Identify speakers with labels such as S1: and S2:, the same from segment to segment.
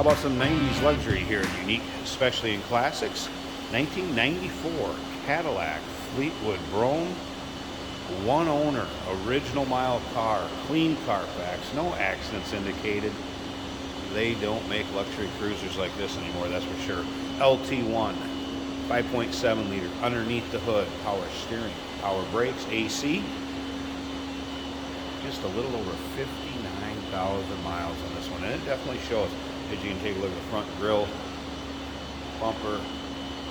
S1: How about some 90s luxury here at Unique, especially in classics? 1994 Cadillac Fleetwood Brougham, one owner, original mile car, clean Carfax, no accidents indicated. They don't make luxury cruisers like this anymore, that's for sure. LT1, 5.7 liter, underneath the hood, power steering, power brakes, AC. Just a little over 59,000 miles on this one, and it definitely shows. As you can take a look at the front grille, bumper,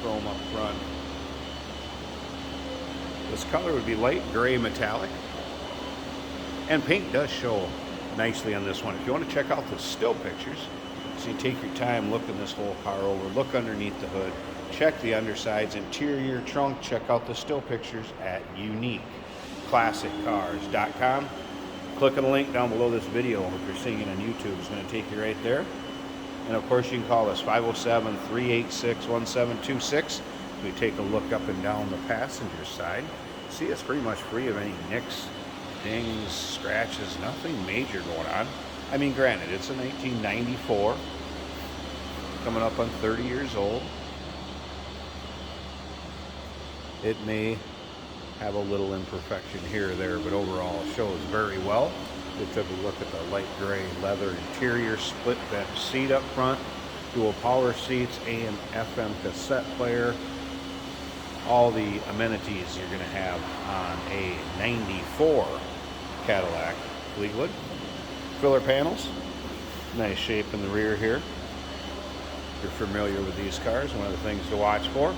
S1: chrome up front. This color would be light gray metallic, and paint does show nicely on this one. If you want to check out the still pictures, so you take your time looking this whole car over, look underneath the hood, check the undersides, interior, trunk, check out the still pictures at uniqueclassiccars.com. Click on the link down below this video. If you're seeing it on YouTube, it's going to take you right there. And of course, you can call us 507-386-1726. We take a look up and down the passenger side. See, it's pretty much free of any nicks, dings, scratches, nothing major going on. I mean, granted, it's a 1994, coming up on 30 years old. It may have a little imperfection here or there, but overall it shows very well. We took a look at the light gray leather interior, split bench seat up front, dual power seats, AM, FM cassette player, all the amenities you're going to have on a 94 Cadillac Fleetwood. Filler panels, nice shape in the rear here. If you're familiar with these cars, one of the things to watch for.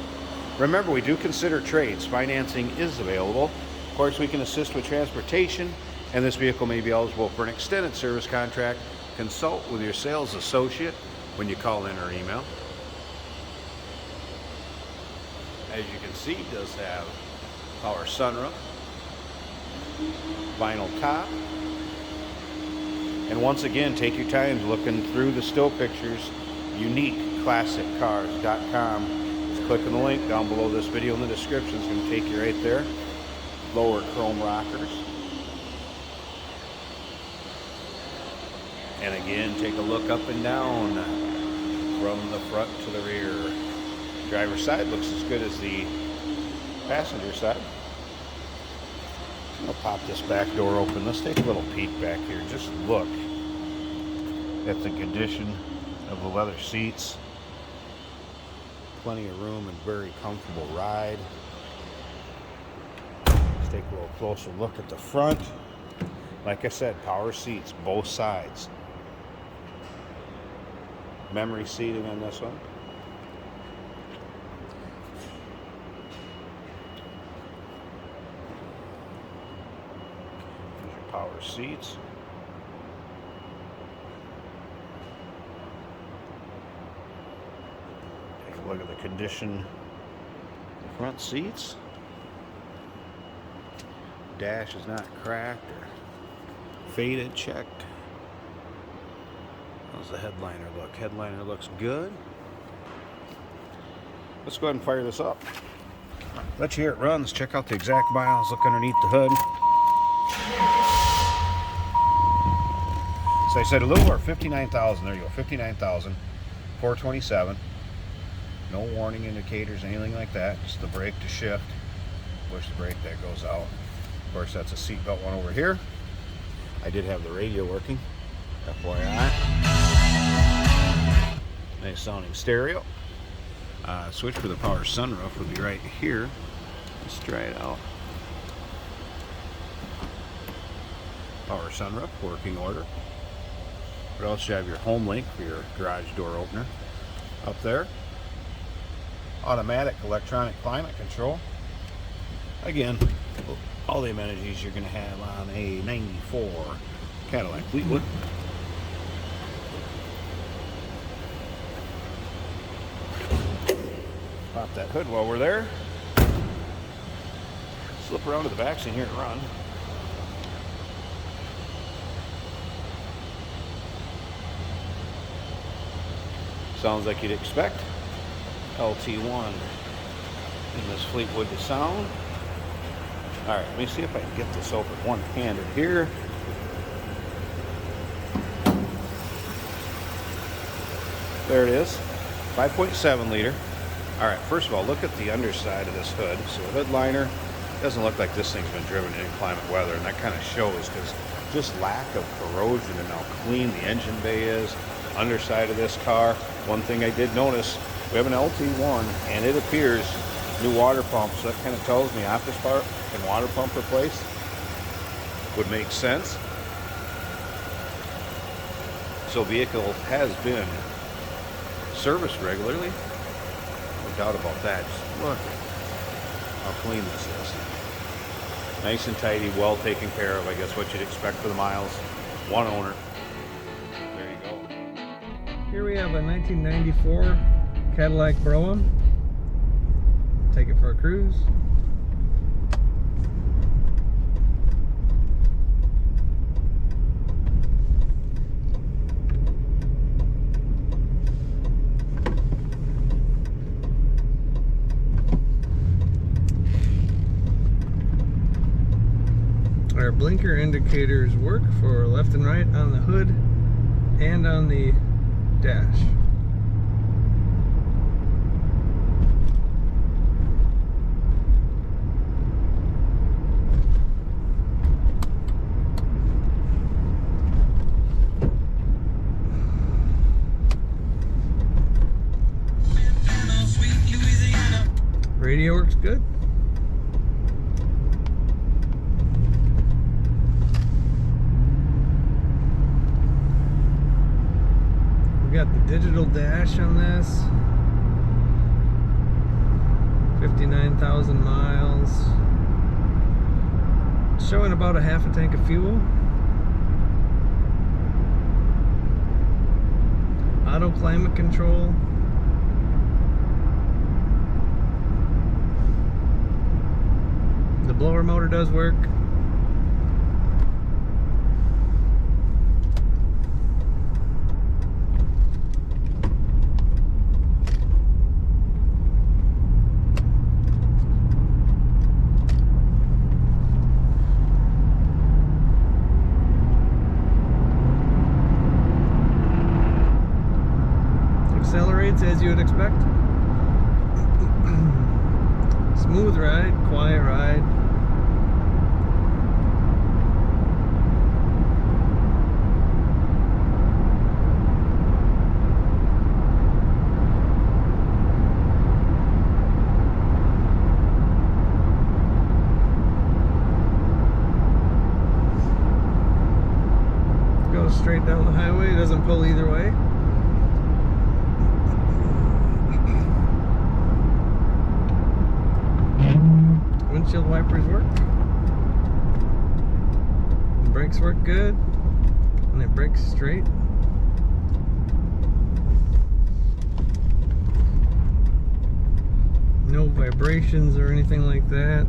S1: Remember, we do consider trades. Financing is available. Of course, we can assist with transportation, and this vehicle may be eligible for an extended service contract. Consult with your sales associate when you call in or email. As you can see, it does have power sunroof, vinyl top, and once again, take your time looking through the still pictures. uniqueclassiccars.com. Just click on the link down below this video in the description. It's going to take you right there. Lower chrome rockers. And again, take a look up and down from the front to the rear. Driver's side looks as good as the passenger side. I'll pop this back door open. Let's take a little peek back here. Just look at the condition of the leather seats. Plenty of room and very comfortable ride. Let's take a little closer look at the front. Like I said, power seats, both sides. Memory seating on this one. There's your power seats. Take a look at the condition of the front seats. Dash is not cracked or faded, checked. How's the headliner look? Headliner looks good. Let's go ahead and fire this up. Let you hear it runs. Check out the exact miles. Look underneath the hood. So I said a little over 59,000. There you go, 59,427. No warning indicators, anything like that. Just the brake to shift. Push the brake, that goes out. Of course, that's a seatbelt one over here. I did have the radio working, FYI. Nice sounding stereo. Switch for the power sunroof would be right here. Let's try it out. Power sunroof, working order. What else? You have your home link for your garage door opener. Up there. Automatic electronic climate control. Again, all the amenities you're going to have on a 94 Cadillac Fleetwood. Pop that hood while we're there. Slip around to the back so you can hear it run. Sounds like you'd expect LT1 in this Fleetwood to sound. Alright, let me see if I can get this open one-handed here. There it is, 5.7 liter. All right, first of all, look at the underside of this hood. So the hood liner doesn't look like this thing's been driven in inclement weather, and that kind of shows because just lack of corrosion and how clean the engine bay is. Underside of this car, one thing I did notice, we have an LT1 and it appears new water pump, so that kind of tells me after spark and water pump replaced would make sense. So vehicle has been serviced regularly, no doubt about that. Just look how clean this is. Nice and tidy, well taken care of, I guess what you'd expect for the miles. One owner. There you go.
S2: Here we have a 1994 Cadillac Brougham. Take it for a cruise. Our blinker indicators work for left and right on the hood and on the dash. Radio works good. We got the digital dash on this. 59,000 miles. Showing about a half a tank of fuel. Auto climate control. The blower motor does work. Accelerates as you would expect. Smooth ride, quiet ride. Goes straight down the highway, doesn't pull either way. Windshield wipers work. The brakes work good. And it brakes straight. No vibrations or anything like that.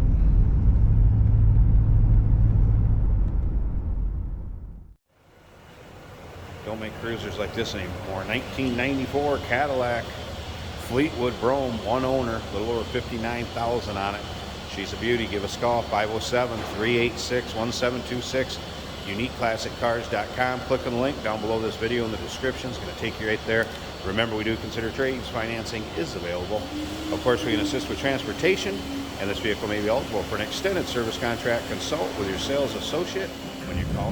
S1: Don't make cruisers like this anymore. 1994 Cadillac Fleetwood Brougham, one owner, a little over 59,000 on it. She's a beauty. Give us a call, 507-386-1726, uniqueclassiccars.com. Click on the link down below this video in the description. It's going to take you right there. Remember, we do consider trades. Financing is available. Of course, we can assist with transportation, and this vehicle may be eligible for an extended service contract. Consult with your sales associate when you call.